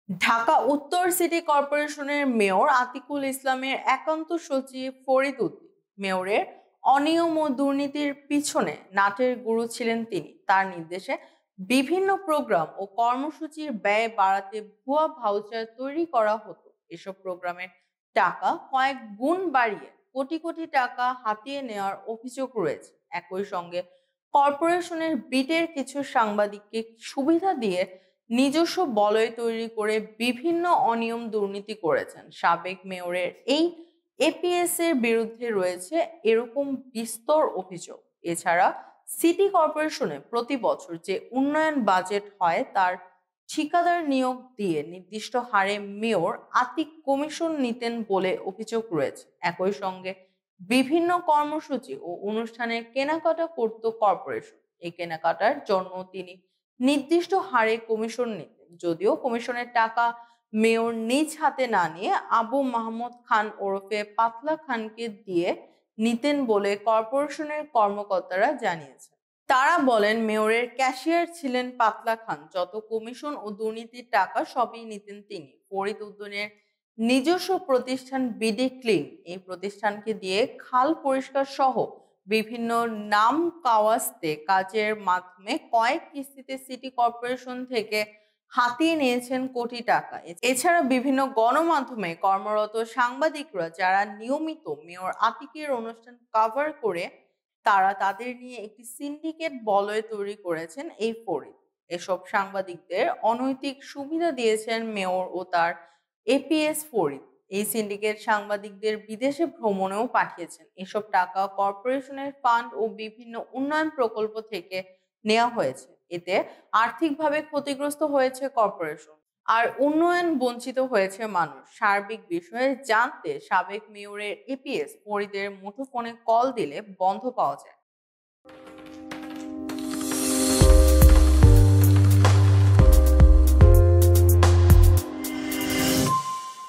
ঢাকা উত্তর সিটি কর্পোরেশনের মেয়র আতিকুল ইসলামের একান্ত সচিব ফরিদ উদ্দিন মেয়রের অনিয়ম ও দুর্নীতির পিছনে নাটের গুরু ছিলেন তিনি। তার নির্দেশে বিভিন্ন প্রোগ্রাম ও কর্মসূচির ব্যয় বাড়াতে ভুয়া ভাউচার তৈরি করা হতো। এসব প্রোগ্রামের টাকা কয়েক গুণ বাড়িয়ে কোটি কোটি টাকা হাতিয়ে নেওয়ার অভিযোগ রয়েছে। একই সঙ্গে কর্পোরেশনের বিটের কিছু সাংবাদিককে সুবিধা দিয়ে নিজস্ব বলয় তৈরি করে বিভিন্ন অনিয়ম দুর্নীতি করেছেন। সাবেক মেয়রের এই এপিএস এর বিরুদ্ধে রয়েছে এরকম বিস্তর অভিযোগ। এছাড়া সিটি কর্পোরেশনে প্রতি বছর যে উন্নয়ন বাজেট হয় তার ঠিকাদার নিয়োগ দিয়ে নির্দিষ্ট হারে মেয়র আতিক কমিশন নিতেন বলে অভিযোগ রয়েছে। একই সঙ্গে বিভিন্ন কর্মসূচি ও অনুষ্ঠানের কেনাকাটা করত কর্পোরেশন। এই কেনাকাটার জন্য তিনি নির্দিষ্ট হারে কমিশন নিতেন, যদিও কমিশনের টাকা মেয়র নিজ হাতে না নিয়ে আবু মাহমুদ খান ওরফে পাতলা খানকে দিয়ে নিতেন বলে কর্পোরেশনের কর্মকর্তারা জানিয়েছেন। তারা বলেন মেয়রের ক্যাশিয়ার ছিলেন পাতলা খান, যত কমিশন ও দুর্নীতির টাকা সবই নিতেন তিনি। ফরিদ উদ্দিনের নিজস্ব প্রতিষ্ঠান বিডি ক্লিন এই প্রতিষ্ঠানকে দিয়ে খাল পরিষ্কার সহ বিভিন্ন নাম কাওয়াস্তে কাজের মাধ্যমে কয়েক কিস্তিতে সিটি কর্পোরেশন থেকে হাতিয়ে নিয়েছেন কোটি টাকা। এছাড়া বিভিন্ন গণমাধ্যমে কর্মরত সাংবাদিকরা যারা নিয়মিত মেয়র আতিকের অনুষ্ঠান কভার করে তারা তাদের নিয়ে একটি সিন্ডিকেট বলয় তৈরি করেছেন এই ফরিদ। এসব সাংবাদিকদের অনৈতিক সুবিধা দিয়েছেন মেয়র ও তার এপিএস ফরিদ। এই সিন্ডিকেট সাংবাদিকদের বিদেশে ভ্রমণেও পাঠিয়েছেন। এসব টাকা কর্পোরেশনের ফান্ড ও বিভিন্ন উন্নয়ন প্রকল্প থেকে নেওয়া হয়েছে। এতে আর্থিকভাবে ক্ষতিগ্রস্ত হয়েছে কর্পোরেশন আর উন্নয়ন বঞ্চিত হয়েছে মানুষ। সার্বিক বিষয়ে জানতে সাবেক মেয়রের এপিএস ফরিদের মুঠোফোনে কল দিলে বন্ধ পাওয়া যায়।